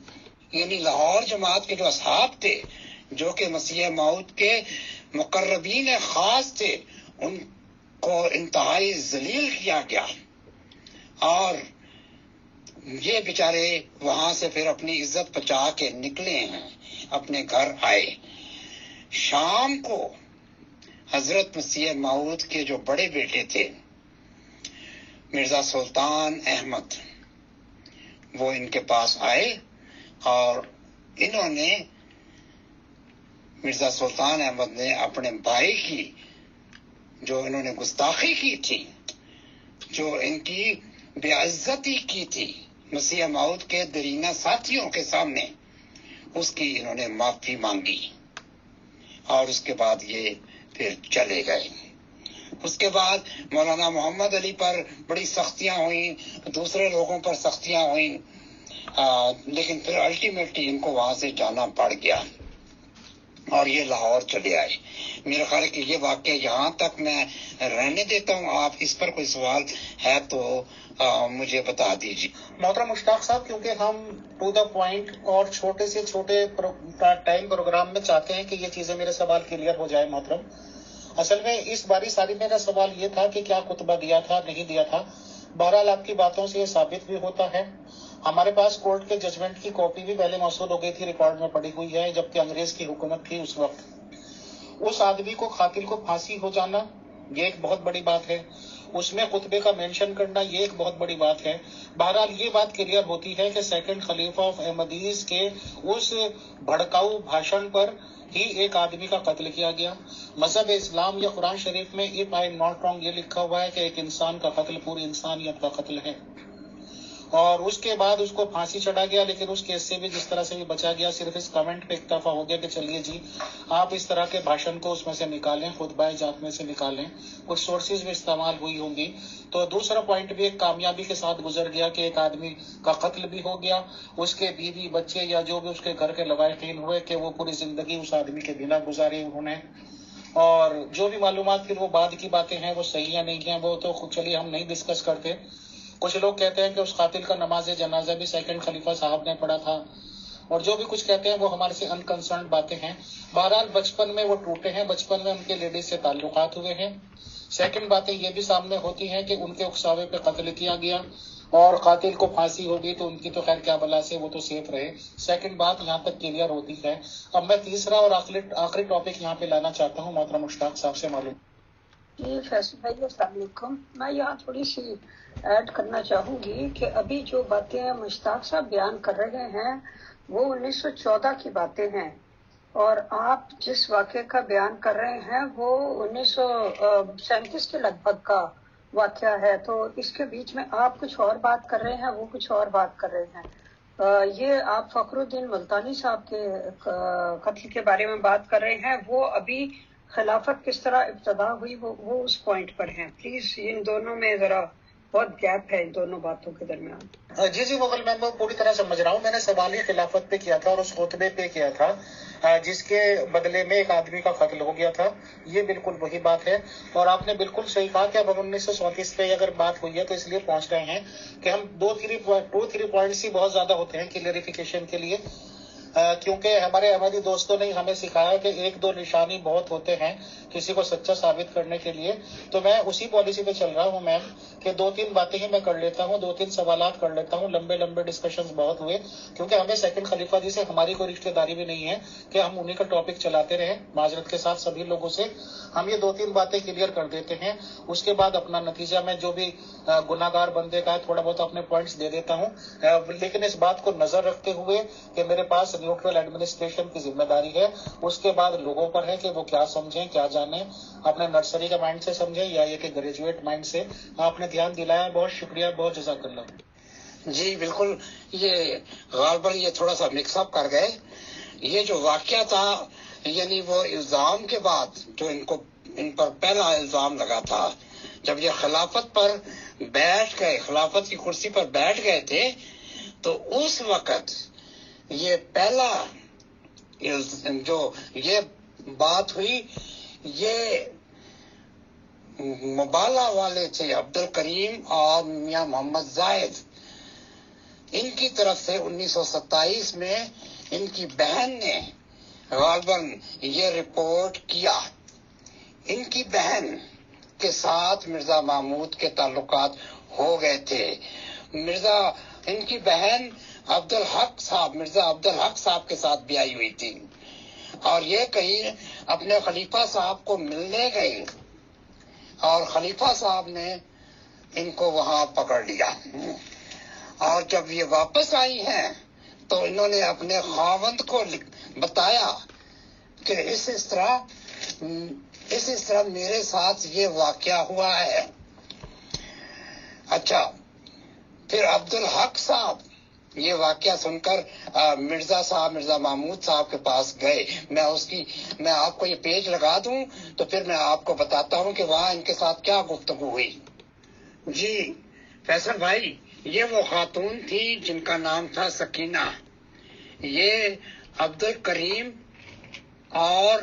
یعنی لاہور جماعت کے جو اصحاب تھے، جو کہ مسیح موعود کے مقربین خاص تھے، ان کو انتہائی ذلیل کیا گیا، اور یہ بیچارے وہاں سے پھر اپنی عزت بچا کے نکلے ہیں، اپنے گھر آئے. شام کو حضرت مسیح موعود کے جو بڑے بیٹے تھے مرزا سلطان احمد، وہ ان کے پاس آئے اور انہوں نے مرزا سلطان احمد نے اپنے بھائی کی جو انہوں نے گستاخی کی تھی، جو ان کی بے عزتی کی تھی مسیح موعود کے درینہ ساتھیوں کے سامنے، اس کی انہوں نے معافی مانگی، اور اس کے بعد یہ پھر چلے گئے. اس کے بعد مولانا محمد علی پر بڑی سختیاں ہوئیں، دوسرے لوگوں پر سختیاں ہوئیں، لیکن پھر الٹیمیٹلی ان کو وہاں سے جانا پڑ گیا اور یہ لاہور چلے آئے. میرا خیال ہے کہ یہ واقعہ یہاں تک میں رہنے دیتا ہوں. آپ اس پر کوئی سوال ہے تو مجھے بتا دیجیے. محترم مشتاق صاحب، کیونکہ ہم ٹو دا پوائنٹ اور چھوٹے سے چھوٹے ٹائم پروگرام میں چاہتے ہیں کہ یہ چیزیں میرے سوال کلیئر ہو جائے. محترم، اصل میں اس باری ساری میرا سوال یہ تھا کہ کیا خطبہ دیا تھا، نہیں دیا تھا. بہرحال آپ کی باتوں سے یہ ثابت بھی ہوتا ہے. ہمارے پاس کورٹ کے ججمنٹ کی کاپی بھی پہلے موصول ہو گئی تھی، ریکارڈ میں پڑی ہوئی ہے، جبکہ انگریز کی حکومت تھی اس وقت. اس آدمی کو، قاتل کو پھانسی ہو جانا، یہ ایک بہت بڑی بات ہے. اس میں خطبے کا مینشن کرنا، یہ ایک بہت بڑی بات ہے. بہرحال یہ بات کلیئر ہوتی ہے کہ سیکنڈ خلیفہ آف احمدیز کے اس بھڑکاؤ بھاشن پر ہی ایک آدمی کا قتل کیا گیا. مذہب اسلام یا قرآن شریف میں if I am not wrong یہ لکھا ہوا ہے کہ ایک انسان کا قتل پوری انسانیت کا قتل ہے، اور اس کے بعد اس کو پھانسی چڑھا گیا. لیکن اس کیس سے بھی جس طرح سے بھی بچا گیا، صرف اس کمنٹ پہ اکتفا ہو گیا کہ چلیے جی آپ اس طرح کے بھاشن کو اس میں سے نکالیں، خطبہ جات میں سے نکالیں، کچھ سورسز میں استعمال ہوئی ہوں گی. تو دوسرا پوائنٹ بھی ایک کامیابی کے ساتھ گزر گیا کہ ایک آدمی کا قتل بھی ہو گیا، اس کے بیوی بچے یا جو بھی اس کے گھر کے لوائقین ہوئے کہ وہ پوری زندگی اس آدمی کے بنا گزارے انہوں نے. اور جو بھی معلومات پھر وہ بعد کی باتیں ہیں وہ صحیح یا نہیں ہیں وہ تو چلیے ہم نہیں ڈسکس کرتے. کچھ لوگ کہتے ہیں کہ اس قاتل کا نماز جنازہ بھی سیکنڈ خلیفہ صاحب نے پڑھا تھا، اور جو بھی کچھ کہتے ہیں وہ ہمارے سے انکنسرنڈ باتیں ہیں. بہرحال بچپن میں وہ ٹوٹے ہیں، بچپن میں ان کے لیڈیز سے تعلقات ہوئے ہیں. سیکنڈ باتیں یہ بھی سامنے ہوتی ہیں کہ ان کے اکساوے پہ قتل کیا گیا اور قاتل کو پھانسی ہوگی تو ان کی تو خیر کیا بلا سے، وہ تو سیف رہے. سیکنڈ بات یہاں تک کلیئر ہوتی ہے. اب میں تیسرا اور آخری ٹاپک یہاں پہ لانا چاہتا ہوں محترم مشتاق صاحب سے معلوم. جی فیصل بھائی السلام علیکم. میں یہاں تھوڑی سی ایڈ کرنا چاہوں گی کہ ابھی جو باتیں مشتاق صاحب بیان کر رہے ہیں وہ 1914 کی باتیں ہیں، اور آپ جس واقعے کا بیان کر رہے ہیں وہ 1937 کے لگ بھگ کا واقعہ ہے. تو اس کے بیچ میں آپ کچھ اور بات کر رہے ہیں، وہ کچھ اور بات کر رہے ہیں. یہ آپ فخر الدین ملتانی صاحب کے قتل کے بارے میں بات کر رہے ہیں، وہ ابھی خلافت کس طرح ابتدا ہوئی وہ اس پوائنٹ پر ہیں. پلیز ان دونوں میں ذرا بہت گیپ ہے ان دونوں باتوں کے درمیان. جی مغل میں پوری طرح سمجھ رہا ہوں. میں نے سوال یہ خلافت پہ کیا تھا اور اس خطبے پہ کیا تھا جس کے بدلے میں ایک آدمی کا قتل ہو گیا تھا. یہ بالکل وہی بات ہے، اور آپ نے بالکل صحیح کہا کہ اب 1934 پہ اگر بات ہوئی ہے تو اس لیے پہنچ رہے ہیں کہ ہم 2-3 پوائنٹس ہی بہت زیادہ ہوتے ہیں کلیئریفیکیشن کے لیے، کیونکہ ہمارے احمدی دوستوں نے ہمیں سکھایا کہ 1-2 نشانی بہت ہوتے ہیں کسی کو سچا ثابت کرنے کے لیے. تو میں اسی پالیسی پہ چل رہا ہوں میم کہ 2-3 باتیں ہی میں کر لیتا ہوں، 2-3 سوالات کر لیتا ہوں. لمبے ڈسکشنز بہت ہوئے کیونکہ ہمیں سیکنڈ خلیفہ جی سے ہماری کوئی رشتہ داری بھی نہیں ہے کہ ہم انہی کا ٹاپک چلاتے رہیں. معذرت کے ساتھ سبھی لوگوں سے ہم یہ 2-3 باتیں کلیئر کر دیتے ہیں، اس کے بعد اپنا نتیجہ میں جو بھی گناہگار بندے کا ہے تھوڑا بہت اپنے پوائنٹس دے دیتا ہوں. لیکن اس بات کو نظر رکھتے ہوئے کہ میرے پاس نیوٹرل ایڈمنسٹریشن کی ذمہ داری ہے، اس کے بعد لوگوں پر ہے کہ وہ کیا سمجھیں کیا جانیں، اپنے نرسری کا مائنڈ سے سمجھیں یا یہ کہ گریجویٹ مائنڈ سے. آپ نے دھیان دلایا، بہت شکریہ، بہت جزاک اللہ. جی بالکل، یہ غالباً یہ تھوڑا سا مکس اپ کر گئے. یہ جو واقعہ تھا یعنی وہ الزام کے بعد جو ان پر پہلا الزام لگا تھا، جب یہ خلافت پر بیٹھ گئے، خلافت کی کرسی پر بیٹھ گئے تھے، تو اس وقت یہ پہلا جو یہ بات ہوئی یہ مبالہ والے تھے عبد الکریم اور میاں محمد زاہد، ان کی طرف سے 1927 میں ان کی بہن نے غالباً یہ رپورٹ کیا۔ ان کی بہن کے ساتھ مرزا محمود کے تعلقات ہو گئے تھے۔ ان کی بہن مرزا عبدالحق صاحب کے ساتھ بھی آئی ہوئی تھی، اور یہ کہیں اپنے خلیفہ صاحب کو ملنے گئی اور خلیفہ صاحب نے ان کو وہاں پکڑ لیا، اور جب یہ واپس آئی ہیں تو انہوں نے اپنے خاوند کو بتایا کہ اس طرح میرے ساتھ یہ واقعہ ہوا ہے۔ اچھا، پھر عبدالحق صاحب یہ واقعہ سن کر مرزا محمود صاحب کے پاس گئے۔ میں آپ کو یہ پیج لگا دوں تو پھر میں آپ کو بتاتا ہوں کہ وہاں ان کے ساتھ کیا گفتگو ہوئی۔ جی فیصل بھائی، یہ وہ خاتون تھی جن کا نام تھا سکینہ، یہ عبد الکریم اور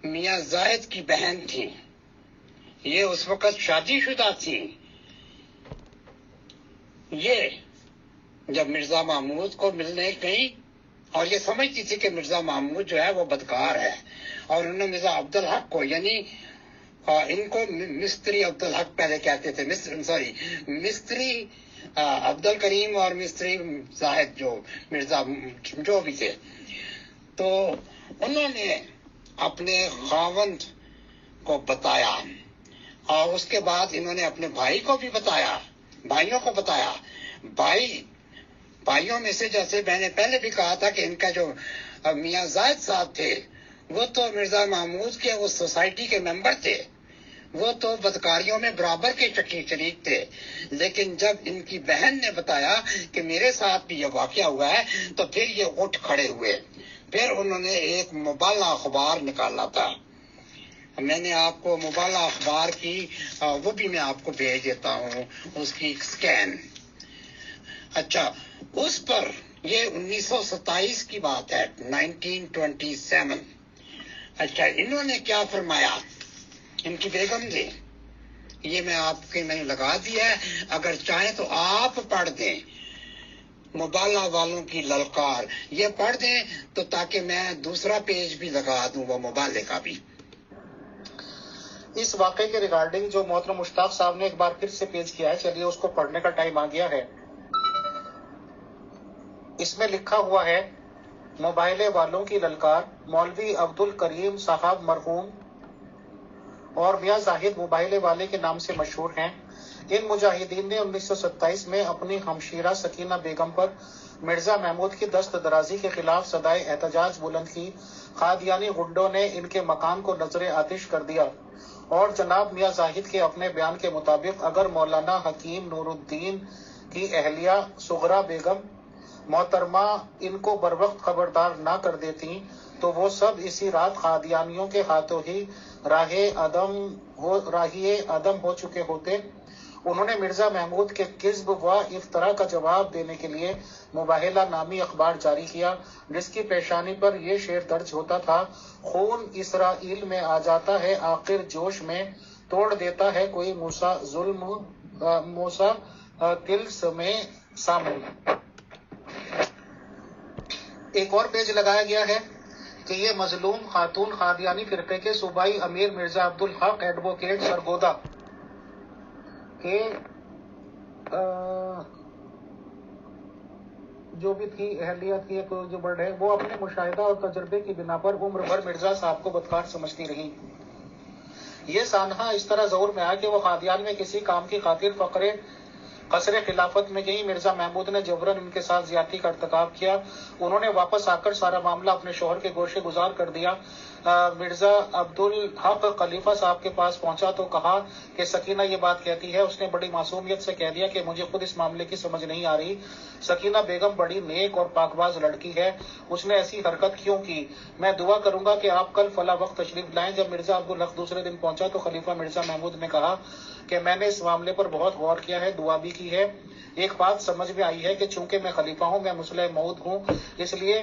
میاں زاہد کی بہن تھی، یہ اس وقت شادی شدہ تھی۔ یہ جب مرزا محمود کو ملنے گئی اور یہ سمجھتی تھی کہ مرزا محمود جو ہے وہ بدکار ہے، اور انہوں نے مرزا عبدالحق کو، یعنی ان کو مستری عبدالحق پہلے کہتے تھے، مستری عبد الکریم اور مستری زاہد جو بھی تھے، تو انہوں نے اپنے خاوند کو بتایا، اور اس کے بعد انہوں نے اپنے بھائیوں کو بتایا۔ بھائیوں میں سے جیسے میں نے پہلے بھی کہا تھا کہ ان کا جو میاں زاہد صاحب تھے وہ تو مرزا محمود کے اس سوسائٹی کے ممبر تھے، وہ تو بدکاریوں میں برابر کے شریک تھے، لیکن جب ان کی بہن نے بتایا کہ میرے ساتھ بھی یہ واقعہ ہوا ہے تو پھر یہ اٹھ کھڑے ہوئے۔ پھر انہوں نے ایک مبالہ اخبار نکالا تھا، میں نے آپ کو مبالہ اخبار کی وہ بھی میں آپ کو بھیج دیتا ہوں، اس کی ایک سکین۔ اچھا، اس پر یہ 1927 کی بات ہے، 1927۔ اچھا، انہوں نے کیا فرمایا، ان کی بیگم نے، یہ میں نے لگا دیا ہے، اگر چاہیں تو آپ پڑھ دیں، مبالہ والوں کی للکار، یہ پڑھ دیں تو تاکہ میں دوسرا پیج بھی لگا دوں وہ مبالے کا بھی۔ اس واقعے کے ریگارڈنگ جو محترم مشتاق صاحب نے ایک بار پھر سے پیش کیا ہے، چلیے اس کو پڑھنے کا ٹائم آ گیا ہے۔ اس میں لکھا ہوا ہے، مباہلے والوں کی للکار، مولوی عبد الکریم صاحب مرحوم اور میاں زاہد مباہلے والے کے نام سے مشہور ہیں۔ ان مجاہدین نے 1927 میں اپنی ہمشیرہ سکینہ بیگم پر مرزا محمود کی دست درازی کے خلاف صدائے احتجاج بلند کی۔ قادیانی غنڈوں نے ان کے مکان کو نظر آتش کر دیا، اور جناب میاں زاہد کے اپنے بیان کے مطابق اگر مولانا حکیم نور الدین کی اہلیہ صغرا بیگم محترمہ ان کو بروقت خبردار نہ کر دیتی تو وہ سب اسی رات قادیانیوں کے ہاتھوں ہی راہی عدم ہو چکے ہوتے۔ انہوں نے مرزا محمود کے کذب و افتراء کا جواب دینے کے لیے مباہلہ نامی اخبار جاری کیا، جس کی پیشانی پر یہ شعر درج ہوتا تھا، خون اسرائیل میں آ جاتا ہے آخر جوش میں، توڑ دیتا ہے کوئی موسیٰ طلس میں سامن۔ ایک اور پیج لگایا گیا ہے کہ یہ مظلوم خاتون قادیانی فرقے کے صوبائی امیر مرزا عبدالحق ایڈوکیٹ سرگودا کہ جو بھی تھی اہلیت کی جو برڈ ہے، وہ اپنے مشاہدہ اور تجربے کی بنا پر عمر بھر مرزا صاحب کو بدکار سمجھتی رہی۔ یہ سانحہ اس طرح ظہور میں آیا کہ وہ قادیان میں کسی کام کی خاطر قصر خلافت میں گئی۔ مرزا محمود نے جبراً ان کے ساتھ زیادتی کا ارتکاب کیا۔ انہوں نے واپس آ کر سارا معاملہ اپنے شوہر کے گوشے گزار کر دیا۔ مرزا عبدالحق خلیفہ صاحب کے پاس پہنچا تو کہا کہ سکینہ یہ بات کہتی ہے۔ اس نے بڑی معصومیت سے کہہ دیا کہ مجھے خود اس معاملے کی سمجھ نہیں آ رہی، سکینہ بیگم بڑی نیک اور پاکباز لڑکی ہے، اس نے ایسی حرکت کیوں کی؟ میں دعا کروں گا کہ آپ کل فلاں وقت تشریف لائیں۔ جب مرزا عبدالحق دوسرے دن پہنچا تو خلیفہ مرزا محمود نے کہا کہ میں نے اس معاملے پر بہت غور کیا ہے، دعا بھی کی ہے۔ ایک بات سمجھ میں آئی ہے کہ چونکہ میں خلیفہ ہوں، میں مصلح موعود ہوں، اس لیے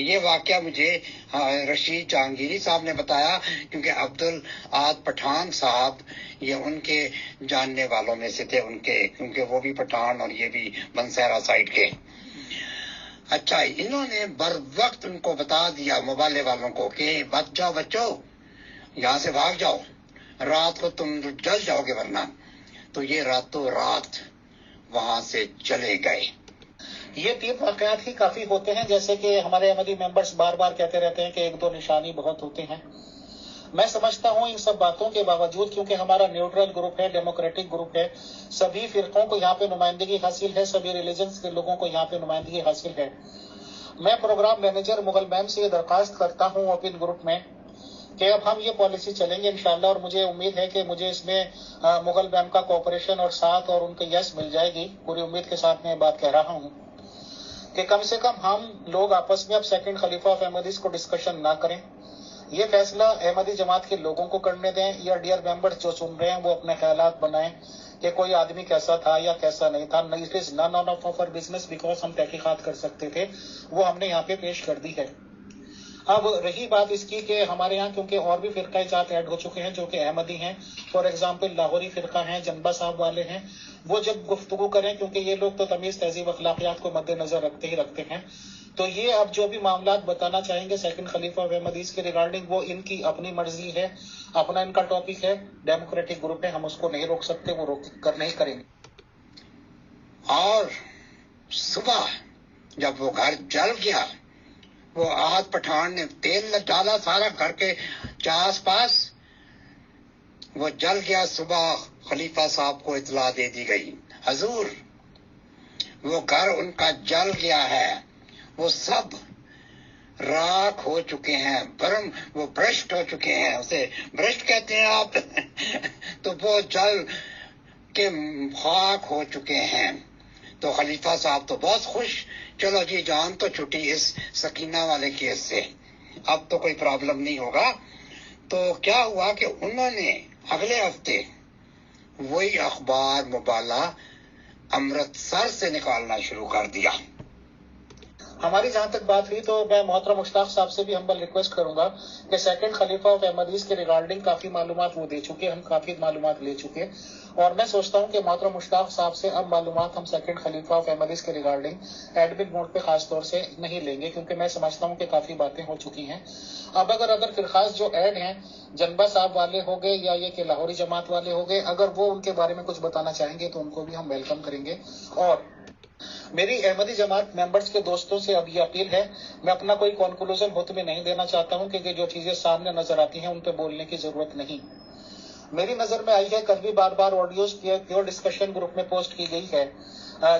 یہ واقعہ مجھے رشید جہانگیری صاحب نے بتایا، کیونکہ عبدالعاد پٹھان صاحب یہ ان کے جاننے والوں میں سے تھے، ان کے، کیونکہ وہ بھی پٹھان اور یہ بھی بنسیرا سائڈ کے۔ اچھا، انہوں نے بر وقت ان کو بتا دیا موبائل والوں کو کہ بچ جاؤ بچو، یہاں سے بھاگ جاؤ، رات کو تم جل جاؤ گے ورنہ۔ تو یہ راتوں رات وہاں سے چلے گئے۔ یہ 3 واقعات ہی کافی ہوتے ہیں، جیسے کہ ہمارے احمدی ممبرز بار بار کہتے رہتے ہیں کہ 1-2 نشانی بہت ہوتے ہیں۔ میں سمجھتا ہوں ان سب باتوں کے باوجود، کیونکہ ہمارا نیوٹرل گروپ ہے، ڈیموکریٹک گروپ ہے، سبھی فرقوں کو یہاں پہ نمائندگی حاصل ہے، سبھی ریلیجنز کے لوگوں کو یہاں پہ نمائندگی حاصل ہے۔ میں پروگرام مینیجر مغل میم سے یہ درخواست کرتا ہوں اوپن گروپ میں کہ اب ہم یہ پالیسی چلیں گے انشاءاللہ، اور مجھے امید ہے کہ مجھے اس میں مغل میم کا کوآپریشن اور ساتھ اور ان کے یس مل جائے گی۔ پوری امید کے ساتھ میں بات کہہ رہا ہوں کہ کم سے کم ہم لوگ آپس میں اب سیکنڈ خلیفہ آف احمدیز کو ڈسکشن نہ کریں، یہ فیصلہ احمدی جماعت کے لوگوں کو کرنے دیں، یا ڈیئر ممبر جو سن رہے ہیں وہ اپنے خیالات بنائیں کہ کوئی آدمی کیسا تھا یا کیسا نہیں تھا۔ It is none of our business, because ہم تحقیقات کر سکتے تھے، وہ ہم نے یہاں پہ پیش کر دی ہے۔ اب رہی بات اس کی کہ ہمارے یہاں کیونکہ اور بھی فرقہ جات ایڈ ہو چکے ہیں جو کہ احمدی ہیں، فار ایگزامپل لاہوری فرقہ ہیں، جنبہ صاحب والے ہیں، وہ جب گفتگو کریں، کیونکہ یہ لوگ تو تمیز تہذیب اخلاقیات کو مد نظر رکھتے ہی رکھتے ہیں، تو یہ اب جو بھی معاملات بتانا چاہیں گے سیکنڈ خلیفہ آف احمدیز کے ریگارڈنگ، وہ ان کی اپنی مرضی ہے، اپنا ان کا ٹاپک ہے، ڈیموکریٹک گروپ ہے، ہم اس کو نہیں روک سکتے، وہ روک نہیں کریں گے۔ اور صبح جب وہ گھر جل گیا، وہ آحد پٹھان نے تیل ڈالا سارا گھر کے آس پاس، وہ جل گیا۔ صبح خلیفہ صاحب کو اطلاع دے دی گئی، حضور وہ گھر ان کا جل گیا ہے، وہ سب راکھ ہو چکے ہیں، وہ برشٹ ہو چکے ہیں، اسے برشٹ کہتے ہیں آپ تو وہ جل کے خاک ہو چکے ہیں۔ تو خلیفہ صاحب تو بہت خوش، چلو جی جان تو چھٹی اس سکینہ والے کیس سے، اب تو کوئی پرابلم نہیں ہوگا۔ تو کیا ہوا کہ انہوں نے اگلے ہفتے وہی اخبار مبالہ امرتسر سے نکالنا شروع کر دیا۔ ہماری جہاں تک بات ہوئی تو میں محترم مشتاق صاحب سے بھی ہمبل ریکویسٹ کروں گا کہ سیکنڈ خلیفہ آف احمدیز کے ریگارڈنگ کافی معلومات وہ دے چکے، ہم کافی معلومات لے چکے، اور میں سوچتا ہوں کہ محترم مشتاق صاحب سے اب معلومات ہم سیکنڈ خلیفہ آف احمدیز کے ریگارڈنگ ایڈمن موڈ پہ خاص طور سے نہیں لیں گے، کیونکہ میں سمجھتا ہوں کہ کافی باتیں ہو چکی ہیں۔ اب اگر فرقاس جو ایڈ ہیں، جنبہ صاحب والے ہو گئے یا یہ کہ لاہوری جماعت والے ہو گئے، اگر وہ ان کے بارے میں کچھ بتانا چاہیں گے تو ان کو بھی ہم ویلکم کریں گے۔ اور میری احمدی جماعت ممبرز کے دوستوں سے اب یہ اپیل ہے، میں اپنا کوئی کنکلوژن ہوتے میں نہیں دینا چاہتا ہوں، کیونکہ جو چیزیں سامنے نظر آتی ہیں ان پہ بولنے کی ضرورت نہیں۔ میری نظر میں آئی ہے، کل بھی بار بار آڈیوز پیور ڈسکشن گروپ میں پوسٹ کی گئی ہے،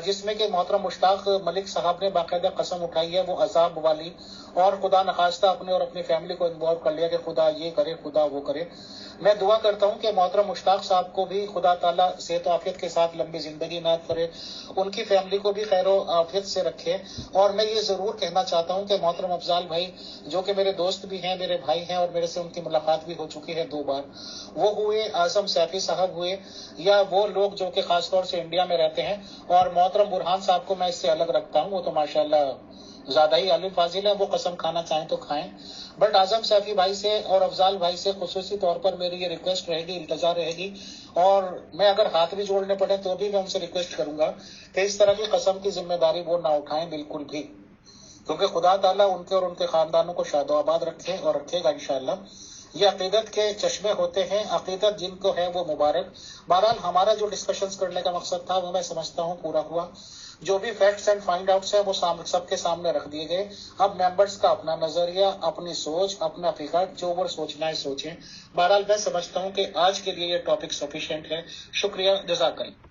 جس میں کہ محترم مشتاق ملک صاحب نے باقاعدہ قسم اٹھائی ہے، وہ عذاب والی، اور خدا نخواستہ اپنے اور اپنی فیملی کو انوالو کر لیا کہ خدا یہ کرے، خدا وہ کرے۔ میں دعا کرتا ہوں کہ محترم مشتاق صاحب کو بھی خدا تعالیٰ صحت و عافیت کے ساتھ لمبی زندگی عنایت کرے، ان کی فیملی کو بھی خیر و عافیت سے رکھے۔ اور میں یہ ضرور کہنا چاہتا ہوں کہ محترم افضال بھائی، جو کہ میرے دوست بھی ہیں، میرے بھائی ہیں، اور میرے سے ان کی ملاقات بھی ہو چکی ہے 2 بار، وہ ہوئے اعظم سیفی صاحب ہوئے، یا وہ لوگ جو کہ خاص طور سے انڈیا میں رہتے ہیں، اور محترم برہان صاحب کو میں اس سے الگ رکھتا ہوں، وہ تو ماشاءاللہ زیادہ ہی عالم فاضل ہے، وہ قسم کھانا چاہیں تو کھائیں، بٹ اعظم سیفی بھائی سے اور افضال بھائی سے خصوصی طور پر میری یہ ریکویسٹ رہے گی، التجا رہے گی، اور میں اگر ہاتھ بھی جوڑنے پڑے تو بھی میں ان سے ریکویسٹ کروں گا کہ اس طرح کی قسم کی ذمہ داری وہ نہ اٹھائیں بالکل بھی، کیونکہ خدا تعالیٰ ان کے اور ان کے خاندانوں کو شاد و آباد رکھے اور رکھے گا انشاءاللہ۔ یہ عقیدت کے چشمے ہوتے ہیں، عقیدت جن کو ہے وہ مبارک۔ بہرحال ہمارا جو ڈسکشنز کرنے کا مقصد تھا وہ میں سمجھتا ہوں پورا ہوا، جو بھی فیکٹس اینڈ فائنڈ آؤٹس ہیں وہ سب کے سامنے رکھ دیے گئے۔ اب ممبرز کا اپنا نظریہ، اپنی سوچ، اپنا فکر، جو وہ سوچنا ہے سوچیں۔ بہرحال میں سمجھتا ہوں کہ آج کے لیے یہ ٹاپک سفیشینٹ ہے۔ شکریہ، جزاک اللہ۔